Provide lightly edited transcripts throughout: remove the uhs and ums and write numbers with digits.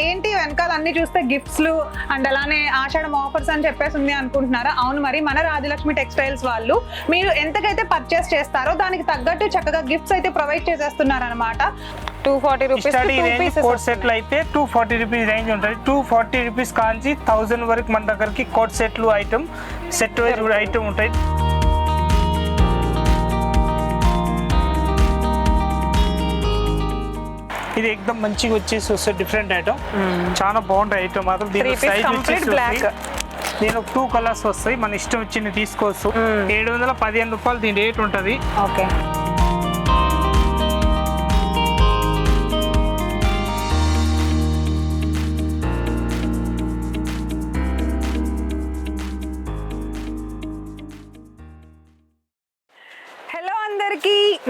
ఏంటి వెనకాల అన్ని చూస్తే గిఫ్ట్స్లు అండ్ అలానే ఆషాఢం ఆఫర్స్ అని చెప్పేసి ఉంది అనుకుంటున్నారా? అవును, మరి మన రాజలక్ష్మి టెక్స్టైల్స్ వాళ్ళు మీరు ఎంతకైతే పర్చేస్ చేస్తారో దానికి తగ్గట్టు చక్కగా గిఫ్ట్స్ అయితే ప్రొవైడ్ చేసేస్తున్నారు అనమాట. 240 రూపీస్ కోట్ సెట్లు అయితే 240 రూపీస్ రేంజ్ ఉంటుంది. 240 రూపీస్ కాంచి 1000 వరకు మన దగ్గరికి కోట్ సెట్లు ఐటమ్ సెట్ వైజ్ కూడా ఐటమ్ ఉంటాయి. ఇది ఎక్దమ్ మంచిగా వచ్చేసి వస్తుంది డిఫరెంట్ ఐటమ్, చాలా బాగుంటాయి ఐటమ్ మాత్రం. దీని సైజ్ వచ్చేసి దీని 2 కలర్స్ వస్తాయి, మన ఇష్టం వచ్చింది తీసుకోవచ్చు. 715 రూపాయలు దీని రేట్ ఉంటుంది. ఓకే,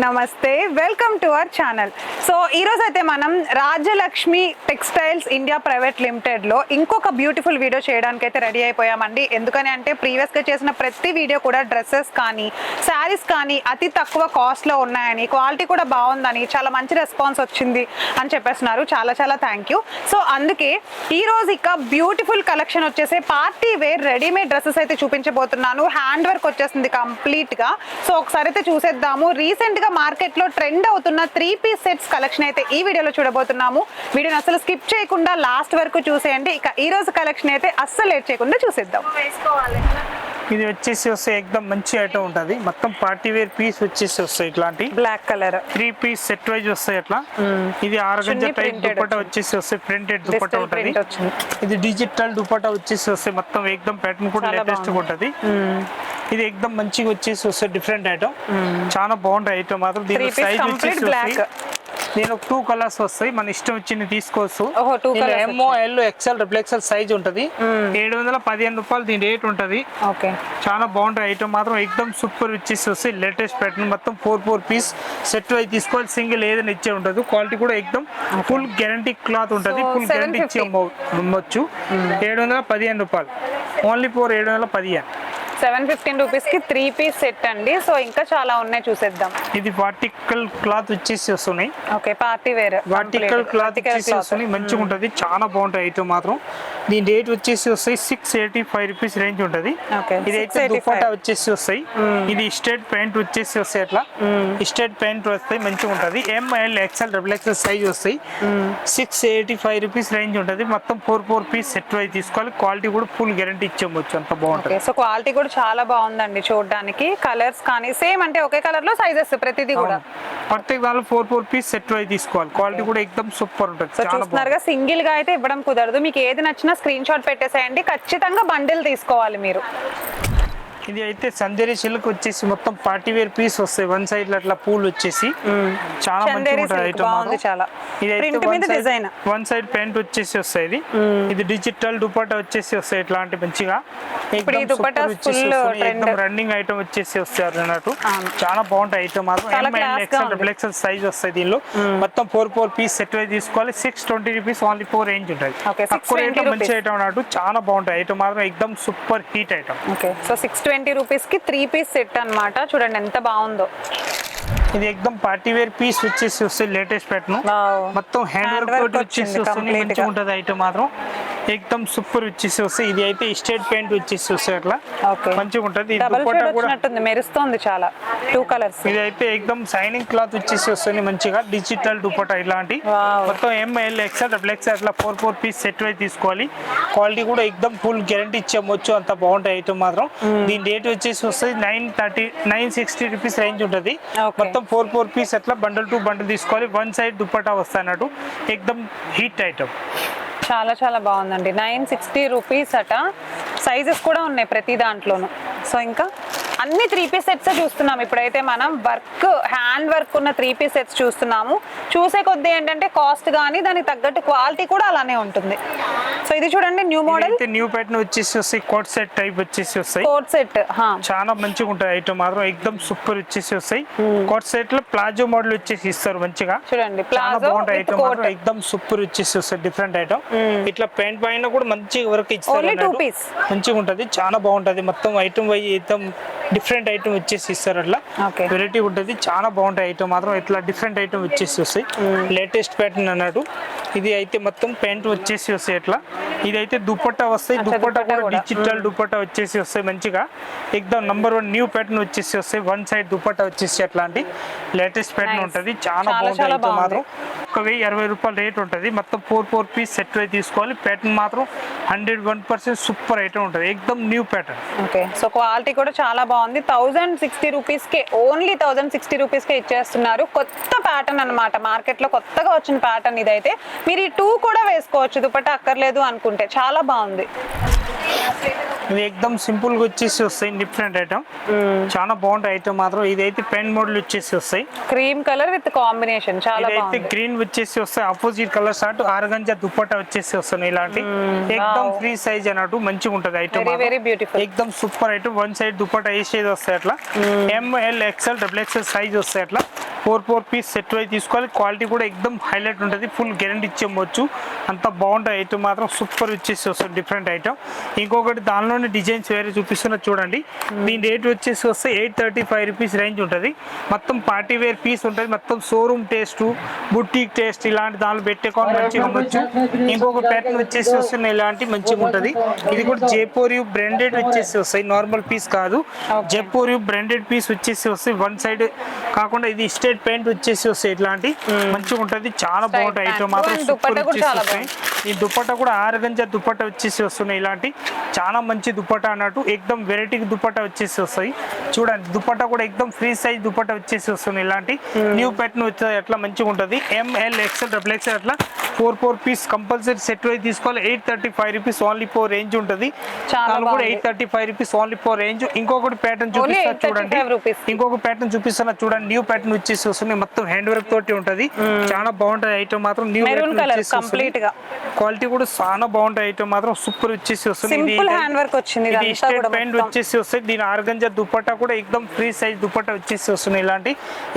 నమస్తే, welcome to our channel. So ఈరోజు అయితే మనం రాజలక్ష్మి టెక్స్టైల్స్ ఇండియా ప్రైవేట్ లిమిటెడ్లో ఇంకొక బ్యూటిఫుల్ వీడియో చేయడానికి అయితే రెడీ అయిపోయామండి. ఎందుకని అంటే ప్రీవియస్గా చేసిన ప్రతి వీడియో కూడా డ్రెస్సెస్ కానీ శారీస్ కానీ అతి తక్కువ కాస్ట్లో ఉన్నాయని, క్వాలిటీ కూడా బాగుందని, చాలా మంచి రెస్పాన్స్ వచ్చింది అని చెప్పేస్తున్నారు. చాలా చాలా థ్యాంక్ యూ. సో అందుకే ఈరోజు ఇక బ్యూటిఫుల్ కలెక్షన్ వచ్చేసి పార్టీ వేర్ రెడీమేడ్ డ్రెస్సెస్ అయితే చూపించబోతున్నాను. హ్యాండ్ వర్క్ వచ్చేసింది కంప్లీట్గా. సో ఒకసారి అయితే చూసేద్దాము. రీసెంట్గా మార్కెట్లో ట్రెండ్ అవుతున్న 3 పీస్ సెట్స్ కలెక్షన్ అయితే ఈ వీడియోలో చూడబోతున్నాము. వీడియోని అసలు స్కిప్ చేయకుండా లాస్ట్ వరకు చూసేయండి. ఇక ఈ రోజు కలెక్షన్ అయితే అస్సలు లేట్ చేయకుండా చూసేద్దాం. ఇది వచ్చేసి వస్తే ఎక్దమ్ మంచి ఐటమ్ ఉంటుంది. మొత్తం పార్టీ వేర్ పీస్ వచ్చేసి వస్తాయి. ఇట్లాంటి black colour 3 piece set wise వస్తాయి. అట్లా ఇది 6 గంజ టైప్ దుపట్టా వచ్చేసి వస్తాయి. ప్రింటెడ్ దుపట్టా ఉంటుంది. ఇది డిజిటల్ దుపట్టా వచ్చేసి వస్తాయి. మొత్తం ఎక్దమ్ ప్యాటర్న్ కూడా లేటెస్ట్ ఉంటుంది. ఇది ఎక్దమ్ మంచిగా వచ్చేసి వస్తాయి. డిఫరెంట్ ఐటమ్, చాలా బాగుంటాయి ఐటమ్ మాత్రం. దీని సైజ్ వచ్చేసి నేను 2 కలర్స్ వస్తాయి, మన ఇష్టం వచ్చింది తీసుకోవచ్చు. M or L XL double XL size ఉంటుంది. 715 రూపాయలు దీని రేట్ ఉంటుంది. చాలా బాగుంటాయి ఐటమ్ మాత్రం. ఎక్దమ్ సూపర్ వచ్చేసి వస్తాయి. లేటెస్ట్ ప్యాటర్న్ మొత్తం 4 పీస్ సెట్ వైజ్ తీసుకోవాలి. సింగిల్ ఏదైనా ఇచ్చే ఉంటుంది. క్వాలిటీ కూడా ఎక్దమ్ ఫుల్ గ్యారంటీ క్లాత్ ఉంటుంది. ఫుల్ గ్యారంటీ ఇచ్చి అమ్మవచ్చు. 715 రూపాయలు ఓన్లీ ఫోర్ 715. 715 రూపీస్కి 3 పీస్ సెట్ అండి. సో ఇంకా చాలా ఉన్నాయి, చూసేద్దాం. ఇది వర్టికల్ క్లాత్ వచ్చేసి వస్తున్నాయి. Okay, party wear vertical cloth వచ్చేసి వస్తున్నాయి. మంచిగా ఉంటుంది, చాలా బాగుంటాయి ఐటమ్ మాత్రం. దీని రేట్ వచ్చేసి వస్తాయి 685 రూపీస్ రేంజ్ ఉంటుంది. ఇది అయితే దుపట్టా వచ్చేసి వస్తాయి. ఇది స్ట్రేట్ ప్యాంట్ వచ్చేసి వస్తాయి. అట్లా స్ట్రేట్ ప్యాంట్ వస్తాయి, మంచిగా ఉంటుంది. M L XL double XL size వస్తాయి. 685 రూపీస్ రేంజ్ ఉంటుంది. మొత్తం 4 పీస్ సెట్ వైజ్ తీసుకోవాలి. క్వాలిటీ కూడా ఫుల్ గ్యారంటీ ఇచ్చేయచ్చు, అంత బాగుంటుంది. సో క్వాలిటీ కూడా చాలా బాగుందండి చూడడానికి. కలర్స్ కానీ సేమ్ అంటే ఒకే కలర్ లో సైజెస్ ప్రతిదీ కూడా ప్రతి దానిలో 4 పీస్ సెట్ వైజ్ తీసుకోవాలి. క్వాలిటీ కూడా ఎక్దమ్ సూపర్ ఉంటుంది. చూస్తున్నారుగా, సింగిల్ గా అయితే ఇవ్వడం కుదరదు. మీకు ఏది నచ్చినా స్క్రీన్ షాట్ పెట్టేసేయండి. ఖచ్చితంగా బండిల్ తీసుకోవాలి మీరు. ఇది అయితే సందేరి సిల్క్ వచ్చేసి మొత్తం పార్టీ వేర్ పీస్ వస్తాయి. వన్ సైడ్ అట్లా పూల్ వచ్చేసి చాలా మంచిగా ఉంటుంది ఐటమ్. ఇది అయితే వన్ సైడ్ ప్యాంట్ వచ్చేసి వస్తాయి. ఇది డిజిటల్ దుపట్టా వచ్చేసి వస్తాయి. ఇట్లాంటి మంచిగా రన్నింగ్ ఐటమ్ వచ్చేసి వస్తారు అన్నట్టు. చాలా బాగుంటాయి ఐటమ్ మాత్రం. డబుల్ ఎక్స్ఎల్ సైజ్ వస్తాయి. దీనిలో మొత్తం 4 పీస్ సెట్ వైజ్ తీసుకోవాలి. 620 రూపీస్ ఓన్లీ 4 రేంజ్ ఉంటుంది. తక్కువ రేట్ మంచి ఐటమ్ అన్నట్టు. చాలా బాగుంటాయి ఐటమ్ మాత్రం. ఎక్దమ్ super hit item. So 620 rupees కి 3 పీస్ సెట్ అన్నమాట. చూడండి ఎంత బాగుందో. ఇది ఎక్దమ్ పార్టీ వేర్ పీస్ వచ్చేసి వస్తాయి. లేటెస్ట్ ప్యాటర్న్ మొత్తం హ్యాండ్ వర్క్ తోటి వచ్చేసి వస్తుంది. మంచిగా ఉంటుంది ఐటమ్ మాత్రం. ఎక్దమ్ సూపర్ వచ్చేసి వస్తాయి. ఇది అయితే స్ట్రేట్ ప్యాంట్ వచ్చేసి వస్తాయి. అట్లా మంచిగా ఉంటుంది. మెరుస్తుంది చాలా. 2 కలర్స్. ఇది అయితే ఎక్దమ్ షైనింగ్ క్లాత్ వచ్చేసి వస్తుంది. మంచిగా డిజిటల్ దుపట్టా ఇలాంటి మొత్తం ఎంఎల్ ఎక్స్ఎల్ డబుల్ ఎక్స్ఎల్ అట్లా 4 పీస్ సెట్ వైజ్ తీసుకోవాలి. క్వాలిటీ కూడా ఎక్దమ్ ఫుల్ గ్యారంటీ ఇచ్చేయచ్చు, అంత బాగుంటాయి ఐటమ్ మాత్రం. దీని రేట్ వచ్చేసి వస్తుంది 960 రూపీస్ రేంజ్ ఉంటుంది. మొత్తం 4 పీస్ అట్లా బండల్ టు బండల్ తీసుకోవాలి. వన్ సైడ్ దుపట్టా వస్తాయి అన్నట్టు. ఎక్దమ్ హీట్ ఐటమ్. చాలా చాలా బాగుందండి. 960 రూపీస్ అట. సైజెస్ కూడా ఉన్నాయి ప్రతి దాంట్లోనూ. సో ఇంకా అన్ని 3 పీస్ సెట్స్ చూస్తున్నాం ఇప్పుడైతే మనం. వర్క్ హ్యాండ్ వర్క్ ఉన్న 3 పీస్ సెట్స్ చూస్తున్నాము. చూసే కొద్దీ ఏంటంటే కాస్ట్ కానీ దానికి తగ్గట్టు క్వాలిటీ కూడా అలానే ఉంటుంది. సో ఇది చూడండి, న్యూ మోడల్, న్యూ ప్యాటర్న్ వచ్చేసి వస్తాయి. కోట్ సెట్ టైప్ వచ్చేసి వస్తాయి. కోట్ సెట్ చాలా మంచిగా ఉంటాయి ఐటమ్ మాత్రం. ఎక్దమ్ సూపర్ వచ్చేసి వస్తాయి. కోట్ సెట్ లో ప్లాజో మోడల్ వచ్చేసి ఇస్తారు మంచిగా. చూడండి, చాలా బాగుంటాయి ఐటమ్ మాత్రం. ఎక్దమ్ సూపర్ వచ్చేసి వస్తాయి. Different item. ఇట్లా ప్యాంట్ పైన కూడా మంచిగా వర్క్ ఇస్తారు. మంచిగా ఉంటది, చాలా బాగుంటది. మొత్తం ఐటమ్ వై ఎక్దమ్ డిఫరెంట్ ఐటమ్ వచ్చేసి ఇస్తారు. అట్లా వెరైటీ ఉంటుంది, చాలా బాగుంటాయి ఐటమ్ మాత్రం. ఇట్లా డిఫరెంట్ ఐటమ్ వచ్చేసి వస్తాయి. లేటెస్ట్ ప్యాటర్న్ అన్నట్టు. ఇది అయితే మొత్తం ప్యాంట్ వచ్చేసి వస్తాయి ఇట్లా. ఇదైతే దుపట్టా వస్తాయి, దుపట్టా కూడా డిజిటల్ దుపట్టా వచ్చేసి వస్తాయి మంచిగా. ఎక్దమ్ నంబర్ 1 న్యూ ప్యాటర్న్ వచ్చేసి వస్తాయి. వన్ సైడ్ దుపట్టా వచ్చేసి అట్లాంటి లేటెస్ట్ ప్యాటర్న్ ఉంటుంది. చాలా బాగుంటుంది. మాత్రం 1020 రూపాయలు రేట్ ఉంటుంది. మొత్తం 4 పీస్ సెట్ అయి తీసుకోవాలి. ప్యాటర్న్ మాత్రం 101% సూపర్ ఐటమ్ ఉంటుంది. ఎక్దమ్ new pattern. Okay, so quality కూడా చాలా బాగుంది. 1060 రూపీస్కే, ఓన్లీ 1060 రూపీస్కే ఇచ్చేస్తున్నారు. కొత్త ప్యాటర్న్ అనమాట, మార్కెట్లో కొత్తగా వచ్చిన ప్యాటర్న్ ఇదైతే. మీరు ఈ 2 కూడా వేసుకోవచ్చు, దుపట్టా అక్కర్లేదు అనుకుంటే. చాలా బాగుంది. ఇది ఎక్దమ్ సింపుల్ గా వచ్చేసి వస్తాయి. డిఫరెంట్ ఐటమ్, చాలా బాగుంటాయి ఐటమ్ మాత్రం. ఇదైతే పెన్ మోడల్ వచ్చేసి వస్తాయి. క్రీమ్ కలర్ విత్ కాంబినేషన్ చాలా బాగుంది. గ్రీన్ వచ్చేసి వస్తాయి. Opposite colour short organza dupatta వచ్చేసి వస్తాయి. ఇలాంటి ఎక్దమ్ ఫ్రీ సైజ్ అన్నట్టు మంచిగా ఉంటది ఐటమ్. వెరీ బ్యూటిఫుల్, ఎక్దమ్ super item. One side dupatta ఏ సైజ్ వస్తాయి అట్లా. ML XL XXL సైజ్ వస్తాయి అట్లా. 4 పీస్ సెట్ అయి తీసుకోవాలి. క్వాలిటీ కూడా ఎక్దమ్ హైలైట్ ఉంటుంది. ఫుల్ గ్యారెంటీ ఇచ్చేయచ్చు. అంత బాగుంటాయి ఐటమ్ మాత్రం. సూపర్ వచ్చేసి వస్తుంది డిఫరెంట్ ఐటమ్. ఇంకొకటి దానిలోనే డిజైన్స్ వేరే చూపిస్తున్నా చూడండి. దీని రేట్ వచ్చేసి వస్తే 835 రూపీస్ రేంజ్ ఉంటుంది. మొత్తం పార్టీ వేర్ పీస్ ఉంటుంది. మొత్తం షోరూమ్ టేస్ట్, బుటీక్ టేస్ట్ ఇలాంటి దానిలో పెట్టుకొని మంచిగా ఉండొచ్చు. ఇంకొక ప్యాటర్న్ వచ్చేసి వస్తుంది ఇలాంటి మంచిగా ఉంటుంది. ఇది కూడా జైపూరియు బ్రాండెడ్ వచ్చేసి వస్తాయి. నార్మల్ పీస్ కాదు, జైపూరియు బ్రాండెడ్ పీస్ వచ్చేసి వస్తాయి. వన్ సైడ్ కాకుండా ఇది స్టేట్ పెయింట్ వచ్చేసి వస్తాయి. ఇట్లాంటి మంచిగా ఉంటుంది. చాలా బాగుంటాయి ఐటమ్ మాత్రం. సూపర్ వచ్చేసి వస్తాయి. ఈ దుపట్టా కూడా ఆర్గంజా దుపట్టా వచ్చేసి వస్తున్నాయి. ఇలాంటి చాలా మంచి దుపట్టా అన్నట్టు. ఎక్దమ్ వెరైటీ దుపట్టా వచ్చేసి వస్తాయి. చూడండి, దుపట్టా కూడా ఎక్దమ్ ఫ్రీ సైజ్ దుపట్టా వచ్చేసి వస్తుంది. ఇలాంటి న్యూ ప్యాటర్న్ వచ్చేది అట్లా మంచిగా ఉంటుంది. ML XL XXL అట్లా 4 పీస్ కంపల్సరీ సెట్ అయి తీసుకోవాలి. 835 రూపీస్ ఓన్లీ ఫోర్ రేంజ్ ఉంటుంది. కూడా 835 రూపీస్ ఓన్లీ ఫోర్ రేంజ్. ఇంకొకటి ప్యాటర్న్ చూపిస్తా చూడండి. ఇంకొక ప్యాటర్న్ చూపిస్తున్నా చూడండి. న్యూ ప్యాటర్న్ వచ్చేసి వస్తుంది. మొత్తం హ్యాండ్ వర్క్ తోటి ఉంటుంది. చాలా బాగుంటుంది ఐటమ్ మాత్రం. న్యూ క్వాలిటీ కూడా చాలా బాగుంటాయి ఐటమ్ మాత్రం. సూపర్ వచ్చేసి వస్తుంది. స్టేట్ ప్యాంట్ వచ్చేసి వస్తాయి. దీని ఆర్గంజా దుపట్టా కూడా ఎక్దమ్ ఫ్రీ సైజ్ దుపట్టా వచ్చేసి వస్తుంది. ఇలాంటి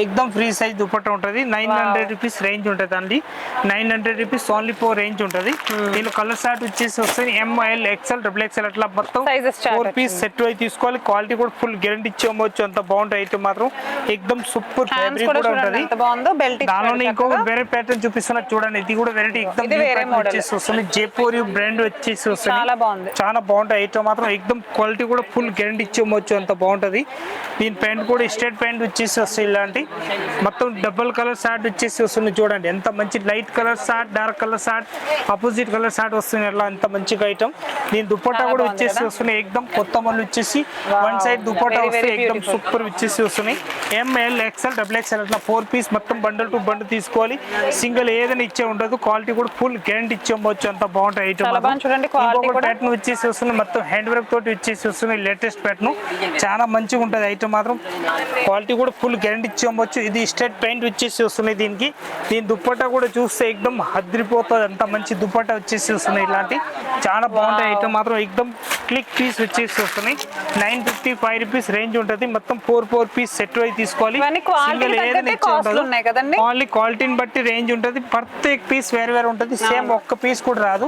ఎక్దమ్ ఫ్రీ సైజ్ దుపట్టా ఉంటుంది. 900 రూపీస్ రేంజ్ ఉంటుంది అండి. 900 రూపీస్ ఓన్లీ ఫోర్ రేంజ్ ఉంటుంది. దీనిలో కలర్ షార్ట్ వచ్చేసి వస్తుంది. ML XL XXL అట్లా మొత్తం 4 పీస్ సెట్ అయి తీసుకోవాలి. క్వాలిటీ కూడా ఫుల్ గ్యారెంటీ ఇచ్చేయచ్చు. అంత బాగుంటాయి ఐటమ్ మాత్రం. ఎక్దమ్ సూపర్ ఫ్యాబ్రిక్ కూడా ఉంటుంది. దానిలోనే ఇంకొక వేరే ప్యాటర్న్ చూపిస్తున్నా చూడండి. ఇది కూడా వెరైటీ ఎక్దమ్ వచ్చేసి వస్తుంది. జైపూరియు బ్రాండ్ వచ్చేసి వస్తుంది. చాలా బాగుంటాయి ఐటమ్ మాత్రం. ఎక్దమ్ క్వాలిటీ కూడా ఫుల్ గ్యారెంటీ ఇచ్చేయచ్చు. అంత బాగుంటది. దీని ప్యాంట్ కూడా స్టేట్ ప్యాంట్ వచ్చేసి వస్తాయి. ఇలాంటి మొత్తం డబుల్ కలర్ షార్ట్ వచ్చేసి వస్తుంది. చూడండి ఎంత మంచి light colour short, dark colour short, opposite colour short వస్తుంది. అట్లా ఎంత మంచిగా ఐటమ్. దీని దుపట్టా కూడా వచ్చేసి వస్తున్నాయి. ఎక్దమ్ కొత్త మళ్ళీ వచ్చేసి వన్ సైడ్ దుపట్టా వస్తే ఎక్దమ్ సూపర్ వచ్చేసి వస్తున్నాయి. ML XL XXL అట్లా 4 పీస్ మొత్తం బండల్ టు బండల్ తీసుకోవాలి. సింగిల్ ఏదైనా ఇచ్చే ఉండదు. క్వాలిటీ కూడా ఫుల్ గ్యారెంటీ ఇచ్చేయచ్చు. అంత బాగుంటాయి ఐటమ్. ప్యాటర్న్ వచ్చేసి వస్తుంది. మొత్తం హ్యాండ్ వర్క్ తోటి వచ్చేసి వస్తుంది. లేటెస్ట్ ప్యాటర్న్ చాలా మంచిగా ఉంటుంది ఐటమ్ మాత్రం. క్వాలిటీ కూడా ఫుల్ గ్యారెంటీ ఇచ్చేయచ్చు. ఇది స్టేట్ పెయింట్ వచ్చేసి వస్తుంది. దీని దుపట్టా కూడా చూస్తే ఎక్దమ్ హద్రిపోతుంది. అంత మంచి దుపట్టా వచ్చేసి వస్తున్నాయి. ఇలాంటి చాలా బాగుంటాయి ఐటమ్ మాత్రం. ఎక్దమ్ క్లిక్ పీస్ వచ్చేసి వస్తున్నాయి. 955 రూపీస్ రేంజ్ ఉంటుంది. మొత్తం 4 పీస్ సెట్ అయి తీసుకోవాలి. సింగిల్ ఏదైనా ఇచ్చే ఉంటుంది. ఓన్లీ క్వాలిటీని బట్టి రేంజ్ ఉంటుంది. ప్రతి పీస్ వేరే వేరే ఉంటుంది. సేమ్ ఒక్క పీస్ కూడా రాదు.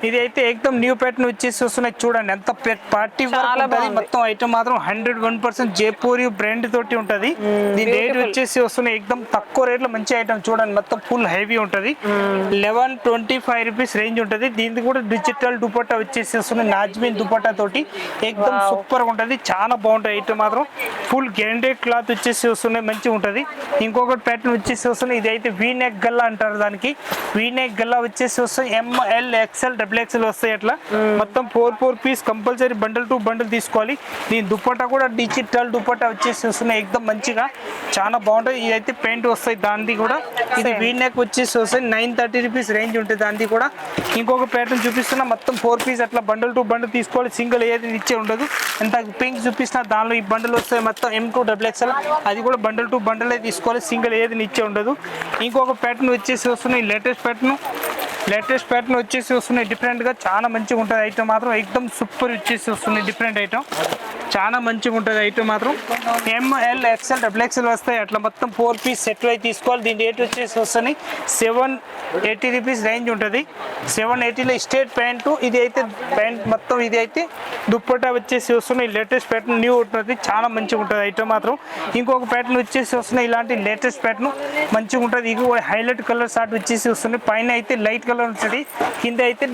ఇది అయితే ఎక్దమ్ న్యూ ప్యాటర్న్ వచ్చేసి వస్తున్నాయి. చూడండి ఎంత పార్టీ వర్క్ ఉంటుంది. మొత్తం ఐటమ్ మాత్రం 101% జైపూరియు బ్రాండ్ తోటి ఉంటది. దీని రేట్ వచ్చేసి వస్తున్నాయి. ఎక్దమ్ తక్కువ రేట్ లో మంచి ఐటమ్. చూడండి మొత్తం ఫుల్ హెవీ ఉంటది. 1125 రూపీస్ రేంజ్ ఉంటది. దీనికి కూడా డిజిటల్ దుపట్టా వచ్చేసి వస్తుంది. నాజ్మిన్ దుపట్టా తోటి ఎక్దమ్ సూపర్ ఉంటది. చాలా బాగుంటాయి ఐటమ్ మాత్రం. ఫుల్ గ్యారెంటెడ్ క్లాత్ వచ్చేసి వస్తున్నాయి. మంచిగా ఉంటది. ఇంకొకటి ప్యాటర్న్ వచ్చేసి వస్తుంది. ఇది అయితే వీ నెక్ గల్లా అంటారు. దానికి వీ నెక్ గల్లా వచ్చేసి వస్తాయి. ML XL XXL వస్తాయి. అట్లా మొత్తం 4 పీస్ కంపల్సరీ బండల్ టు బండల్ తీసుకోవాలి. దీని దుపట్టా కూడా డిజిటల్ దుపట్టా వచ్చేసి వస్తున్నాయి. ఎక్దమ్ మంచిగా చాలా బాగుంటుంది. ఇదైతే పెయింట్ వస్తాయి. దానికి కూడా ఇది వీ నెక్ వచ్చేసి వస్తాయి. 930 రూపీస్ రేంజ్ ఉంటుంది. దానికి కూడా ఇంకొక ప్యాటర్న్ చూపిస్తున్నా. మొత్తం 4 పీస్ అట్లా బండల్ టు బండల్ తీసుకోవాలి. సింగిల్ ఏది ఇచ్చే ఉండదు. ఎంత పింక్ చూపిస్తున్నా దానిలో ఈ బండల్ వస్తాయి. మొత్తం M2 XXL అది కూడా బండల్ టు బండలే తీసుకోవాలి. సింగిల్ ఏది ఇచ్చే ఉండదు. ఇంకొక ప్యాటర్న్ వచ్చేసి వస్తున్నాయి. లేటెస్ట్ ప్యాటర్న్ వచ్చేసి వస్తున్నాయి. డిఫరెంట్ గా చాలా మంచిగా ఉంటుంది ఐటమ్ మాత్రం. ఎక్దమ్ సూపర్ వచ్చేసి వస్తుంది. డిఫరెంట్ ఐటమ్ చాలా మంచిగా ఉంటుంది ఐటమ్ మాత్రం. ఎంఎల్ ఎక్స్ఎల్ డబుల్ ఎక్స్ఎల్ వస్తాయి అట్లా మొత్తం 4 పీస్ సెట్ అయితే తీసుకోవాలి. దీని రేట్ వచ్చేసి వస్తుంది 780 రూపీస్ రేంజ్ ఉంటుంది. 780లో స్టేట్ ప్యాంటు, ఇది అయితే ప్యాంట్ మొత్తం, ఇది అయితే దుప్పటా వచ్చేసి వస్తున్నాయి. లేటెస్ట్ ప్యాటర్న్ న్యూ ఉంటుంది, చాలా మంచిగా ఉంటుంది ఐటమ్ మాత్రం. ఇంకొక ప్యాటర్న్ వచ్చేసి వస్తున్నాయి ఇలాంటి లేటెస్ట్ ప్యాటర్న్ మంచిగా ఉంటుంది. ఇది హైలైట్ కలర్ షార్ట్ వచ్చేసి వస్తుంది. పైన అయితే లైట్ కలర్ ఉంటుంది, కింద అయితే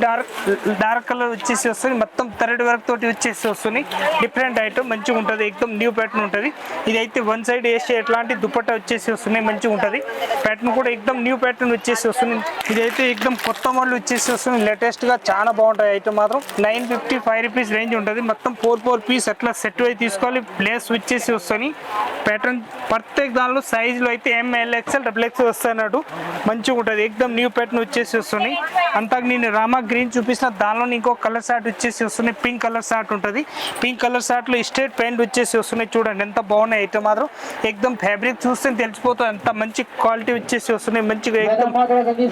డార్క్ కలర్ వచ్చేసి వస్తుంది. మొత్తం థ్రెడ్ వర్క్ తోటి వచ్చేసి వస్తుంది. డిఫరెంట్ ఐటమ్ మంచిగా ఉంటుంది, ఎక్దమ్ న్యూ ప్యాటర్న్ ఉంటుంది. ఇది అయితే వన్ సైడ్ వేసి ఎట్లాంటి దుప్పట్టా వచ్చేసి వస్తున్నాయి, మంచిగా ఉంటుంది. ప్యాటర్న్ కూడా ఎక్దమ్ న్యూ ప్యాటర్న్ వచ్చేసి వస్తుంది. ఇదైతే ఎక్దమ్ కొత్త మోడల్ వచ్చేసి వస్తుంది, లేటెస్ట్ గా చాలా బాగుంటాయి ఐటమ్ మాత్రం. 955 రూపీస్ రేంజ్ ఉంటుంది. మొత్తం 4 పీస్ అట్లా సెట్ అయి తీసుకోవాలి. ప్లేస్ వచ్చేసి వస్తుంది. ప్యాటర్న్ ప్రత్యేక దానిలో సైజులో అయితే ఎంఎల్ ఎక్స్ఎల్ డబుల్ ఎక్స్ఎల్ వస్తాయి అన్నట్టు, మంచిగా ఉంటుంది. ఎక్దమ్ న్యూ ప్యాటర్న్ వచ్చేసి వస్తుంది. అంతా నేను రామా గ్రీన్ చూపిస్తున్న దానిలో ఇంకో కలర్ షార్ట్ వచ్చేసి వస్తుంది. పింక్ కలర్ షార్ట్ ఉంటుంది. పింక్ కలర్ షార్ట్ లో స్ట్రేట్ ప్యాంట్ వచ్చేసి వస్తున్నాయి. చూడండి ఎంత బాగున్నాయి ఐటమ్ మాత్రం. ఎక్దమ్ ఫ్యాబ్రిక్ చూస్తే తెలిసిపోతుంది, అంత మంచి క్వాలిటీ వచ్చేసి వస్తున్నాయి. మంచిగా ఎక్దమ్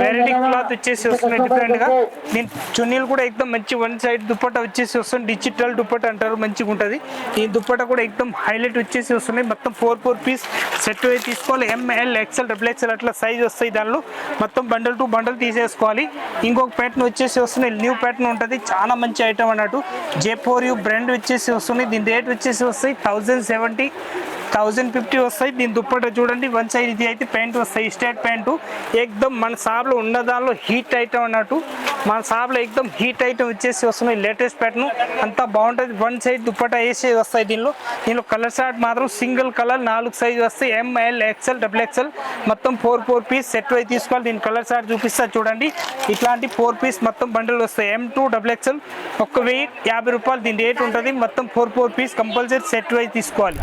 వెరైటీ క్లాత్ వచ్చేసి వస్తున్నాయి డిఫరెంట్ గా. దీని చున్నీలు కూడా ఎక్దమ్ మంచి వన్ సైడ్ దుప్పట్టా వచ్చేసి వస్తుంది. డిజిటల్ దుప్పట్టా అంటారు, మంచిగా ఉంటుంది. ఈ దుప్పట్టా కూడా ఎక్దమ్ హైలైట్ వచ్చేసి వస్తున్నాయి. మొత్తం 4 పీస్ సెట్ అయి తీసుకోవాలి. ఎంఎల్ ఎక్స్ఎల్ డబుల్ ఎక్స్ఎల్ అట్లా సైజ్ వస్తాయి. దానిలో మొత్తం బండల్ టు బండల్ తీసేసుకోవాలి. ఇంకొక ప్యాటర్న్ వచ్చేసి వస్తున్నాయి, న్యూ ప్యాటర్న్ ఉంటుంది, చాలా మంచి ఐటమ్ అన్నట్టు. జే4యూ బ్రాండ్ వచ్చేసి వస్తుంది. దీని రేట్ వచ్చేసి వస్తాయి 1070, 1050 వస్తాయి. దీని దుప్పట్టా చూడండి వన్ సైడ్, ఇది అయితే ప్యాంట్ వస్తాయి, స్ట్రేట్ ప్యాంటు. ఎక్దమ్ మన షాప్లో ఉన్న దానిలో హీట్ ఐటమ్ అన్నట్టు. మన షాప్లో ఎక్దమ్ హీట్ ఐటమ్ వచ్చేసి వస్తున్నాయి. లేటెస్ట్ ప్యాటర్న్ అంతా బాగుంటుంది. వన్ సైడ్ దుప్పట్టా వేసి వస్తాయి. దీనిలో కలర్ షార్ట్ మాత్రం సింగిల్ కలర్ 4 సైజ్ వస్తాయి. ఎంఎల్ ఎక్స్ఎల్ డబుల్ ఎక్స్ఎల్ మొత్తం 4 పీస్ సెట్ అయి తీసుకోవాలి. దీని కలర్ షార్ట్ చూపిస్తా చూడండి. ఇట్లాంటి 4 పీస్ మొత్తం బండిల్ వస్తాయి. M2 డబుల్ ఎక్స్ఎల్ 1050 రూపాయలు దీని రేట్ ఉంటుంది. మొత్తం 4 పీస్ కంపల్సరీ సెట్ అయి తీసుకోవాలి.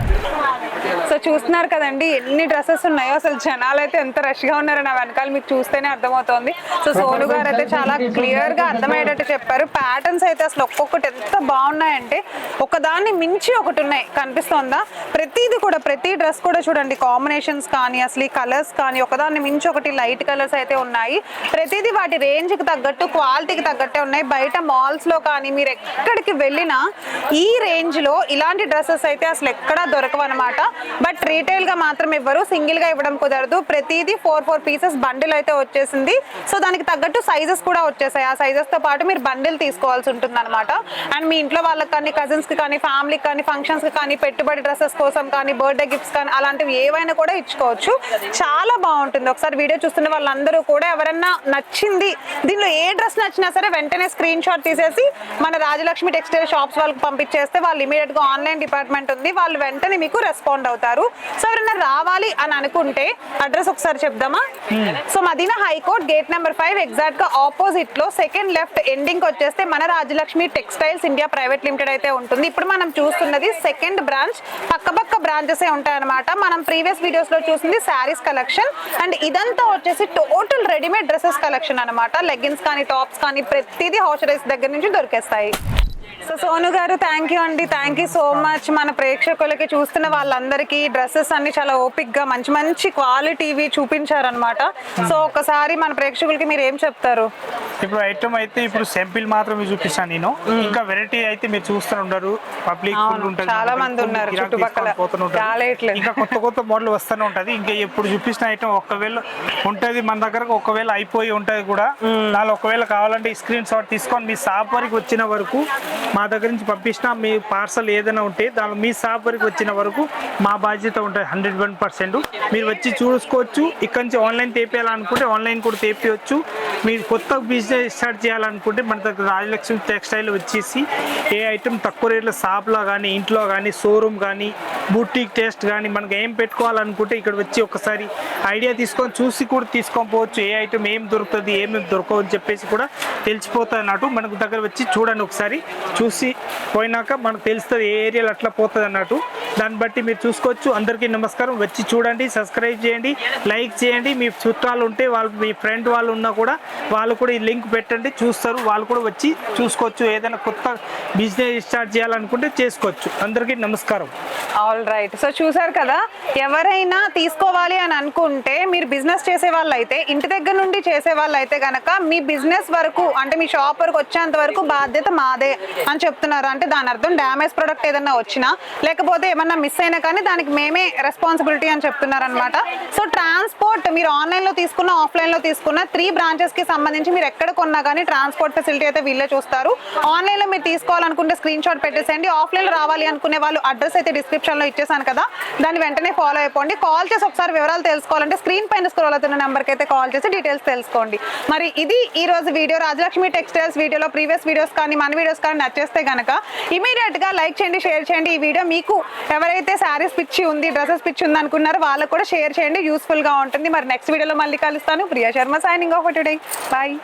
సో చూస్తున్నారు కదండి ఎన్ని డ్రెస్సెస్ ఉన్నాయో. అసలు జనాలు అయితే ఎంత రష్ గా ఉన్నారో నా వెనకాల మీకు చూస్తేనే అర్థమవుతోంది. సో సోను గారు అయితే చాలా క్లియర్ గా అర్థమయ్యేటట్టు చెప్పారు. ప్యాటర్న్స్ అయితే అసలు ఒక్కొక్కటి ఎంత బాగున్నాయంటే ఒకదాన్ని మించి ఒకటి ఉన్నాయి, కనిపిస్తోందా? ప్రతిది కూడా, ప్రతి డ్రెస్ కూడా చూడండి, కాంబినేషన్స్ కానీ అసలు ఈ కలర్స్ కానీ ఒకదాన్ని మించి ఒకటి లైట్ కలర్స్ అయితే ఉన్నాయి. ప్రతిదీ వాటి రేంజ్ కి తగ్గట్టు క్వాలిటీకి తగ్గట్టే ఉన్నాయి. బయట మాల్స్ లో కానీ మీరు ఎక్కడికి వెళ్ళినా ఈ రేంజ్ లో ఇలాంటి డ్రెస్సెస్ అయితే అసలు ఎక్కడా దొరకవు అనమాట. బట్ రీటైల్ గా మాత్రం ఇవ్వరు, సింగిల్ గా ఇవ్వడం కుదరదు. ప్రతిదీ 4 పీసెస్ బండిల్ అయితే వచ్చేసింది. సో దానికి తగ్గట్టు సైజెస్ కూడా వచ్చేసాయి. ఆ సైజెస్ తో పాటు మీరు బండిల్ తీసుకోవాల్సి ఉంటుంది అనమాట. అండ్ మీ ఇంట్లో వాళ్ళకి కానీ, కజిన్స్ కి కానీ, ఫ్యామిలీకి కానీ, ఫంక్షన్స్ కి కానీ, పెట్టుబడి డ్రెస్సెస్ కోసం కానీ, బర్త్డే గిఫ్ట్స్ కానీ అలాంటివి ఏవైనా కూడా ఇచ్చుకోవచ్చు. చాలా బాగుంటుంది. ఒకసారి వీడియో చూస్తున్న వాళ్ళందరూ కూడా ఎవరన్నా నచ్చింది, దీనిలో ఏ డ్రెస్ నచ్చినా సరే వెంటనే స్క్రీన్ షాట్ తీసేసి మన రాజలక్ష్మి టెక్స్టైల్ షాప్స్ వాళ్ళకి పంపించేస్తే వాళ్ళు ఇమీడియట్ గా ఆన్లైన్ డిపార్ట్మెంట్ ఉంది, వాళ్ళు వెంటనే మీకు రెస్పాండ్ అవుతారు. సో ఎవరైనా రావాలి అని అనుకుంటే అడ్రస్ ఒకసారి చెప్దామా? So Madina high court gate number 5 exact గా ఆపోజిట్ లో సెకండ్ లెఫ్ట్ ఎండింగ్ వచ్చేస్తే మన Rajalakshmi textiles India private limited అయితే ఉంటుంది. ఇప్పుడు మనం చూస్తున్నది సెకండ్ బ్రాంచ్. పక్క బ్రాంచెస్ ఉంటాయి అనమాట. మనం ప్రీవియస్ వీడియోస్ లో చూసింది శారీస్ కలెక్షన్, అండ్ ఇదంతా వచ్చేసి టోటల్ రెడీమేడ్ డ్రెస్సెస్ కలెక్షన్ అనమాట. లెగ్గిన్స్ కానీ, టాప్స్ కానీ ప్రతిదీ హౌస్ రైస్ దగ్గర నుంచి దొరికేస్తాయి. సో సోను గారు థ్యాంక్ యూ అండి, థ్యాంక్ యూ సో మచ్. మన ప్రేక్షకులకి, చూస్తున్న వాళ్ళందరికీ డ్రెస్సెస్ అన్ని చాలా ఓపిక్ గా మంచి మంచి క్వాలిటీవి చూపించారనమాట. సో ఒకసారి మన ప్రేక్షకులకి మీరు ఏం చెప్తారు? ఇప్పుడు ఐటమ్ అయితే ఇప్పుడు సింపుల్ మాత్రమే చూపిస్తాను నేను. ఇంకా వెరైటీ అయితే మీరు చూస్తుంటారు, పబ్లిక్ చాలా మంది ఉన్నారు చుట్టుపక్కల, ఇంకా కొత్త మోడల్ వస్తూనే ఉంటది. ఇంకా ఎప్పుడు చూపించిన ఐటమ్ ఒకవేళ ఉంటది మన దగ్గర, ఒకవేళ అయిపోయి ఉంటది కూడా. దానిలో ఒకవేళ కావాలంటే స్క్రీన్ షాట్ తీసుకొని మీ షాప్ వరకు వచ్చిన వరకు మా దగ్గర నుంచి పంపించిన మీ పార్సల్ ఏదైనా ఉంటే దానిలో మీ షాప్ వరకు వచ్చిన వరకు మా బాధ్యత ఉంటుంది 101%. మీరు వచ్చి చూసుకోవచ్చు. ఇక్కడ నుంచి ఆన్లైన్ తెప్పియాలనుకుంటే ఆన్లైన్ కూడా తెప్పియచ్చు. మీరు కొత్త బిజినెస్ స్టార్ట్ చేయాలనుకుంటే మన దగ్గర రాజలక్ష్మి టెక్స్టైల్ వచ్చేసి ఏ ఐటమ్ తక్కువ రేట్లో షాప్లో కానీ, ఇంట్లో కానీ, షోరూమ్ కానీ, బూటిక్ టేస్ట్ కానీ మనకు ఏం పెట్టుకోవాలనుకుంటే ఇక్కడ వచ్చి ఒకసారి ఐడియా తీసుకొని చూసి కూడా తీసుకొని పోవచ్చు. ఏ ఐటమ్ ఏం దొరుకుతుంది, ఏమేమి దొరకవు అని చెప్పేసి కూడా తెలిసిపోతుంది అన్నట్టు. మనకు దగ్గర వచ్చి చూడండి, ఒకసారి చూసి పోయినాక మనకు తెలుస్తుంది ఏ ఏరియాలో అట్లా పోతుంది అన్నట్టు. దాన్ని బట్టి మీరు చూసుకోవచ్చు. అందరికీ నమస్కారం. వచ్చి చూడండి, సబ్స్క్రైబ్ చేయండి, లైక్ చేయండి. మీ చుట్టాలు ఉంటే వాళ్ళు, మీ ఫ్రెండ్ వాళ్ళు ఉన్నా కూడా వాళ్ళు కూడా ఈ లింక్ పెట్టండి, చూస్తారు. వాళ్ళు కూడా వచ్చి చూసుకోవచ్చు. ఏదైనా కొత్త బిజినెస్ స్టార్ట్ చేయాలనుకుంటే చేసుకోవచ్చు. అందరికీ నమస్కారం. All right. సో చూసారు కదా, ఎవరైనా తీసుకోవాలి అని అనుకుంటే, మీరు బిజినెస్ చేసే వాళ్ళు అయితే, ఇంటి దగ్గర నుండి చేసే వాళ్ళు అయితే కనుక మీ బిజినెస్ వరకు అంటే మీ షాప్ వరకు వచ్చేంత వరకు బాధ్యత మాదే అని చెప్తున్నారు. అంటే దాని అర్థం డ్యామేజ్ ప్రొడక్ట్ ఏదైనా వచ్చినా లేకపోతే ఏమన్నా మిస్ అయినా కానీ దానికి మేమే రెస్పాన్సిబిలిటీ అని చెప్తున్నారు అనమాట. సో ట్రాన్స్పోర్ట్ మీరు ఆన్లైన్లో తీసుకున్న, ఆఫ్లైన్లో తీసుకున్న 3 బ్రాంచెస్కి సంబంధించి మీరు ఎక్కడ కొన్నా కానీ ట్రాన్స్పోర్ట్ ఫెసిలిటీ అయితే వీళ్ళే చూస్తారు. ఆన్లైన్లో మీరు తీసుకోవాలనుకుంటే స్క్రీన్ షాట్ పెట్టేసేయండి. ఆఫ్లైన్లో రావాలి అనుకునే వాళ్ళు అడ్రస్ అయితే డిస్క్రిప్షన్లో ఇచ్చేసాను కదా, దాన్ని వెంటనే ఫాలో అయిపోండి. కాల్ చేసి ఒకసారి వివరాలు తెలుసుకోవాలంటే స్క్రీన్ పైన స్క్రోల్ అవుతున్న నెంబర్కి అయితే కాల్ చేసి డీటెయిల్స్ తెలుసుకోండి. మరి ఇది ఈ రోజు వీడియో. రాజలక్ష్మి టెక్స్టైల్స్ వీడియోలో ప్రీవియస్ వీడియోస్ కానీ మన వీడియోస్ కానీ నచ్చేస్తే కనుక ఇమీడియట్గా లైక్ చేయండి, షేర్ చేయండి. ఈ వీడియో మీకు ఎవరైతే శారీస్ పిచ్చి ఉంది, డ్రెస్సెస్ పిచ్చి ఉంది అనుకున్నారో వాళ్ళకు కూడా షేర్ చేయండి, యూస్ఫుల్గా ఉంటుంది. మరి నెక్స్ట్ వీడియోలో మళ్ళీ కలుస్తాను. Priya Sharma signing off today. Bye.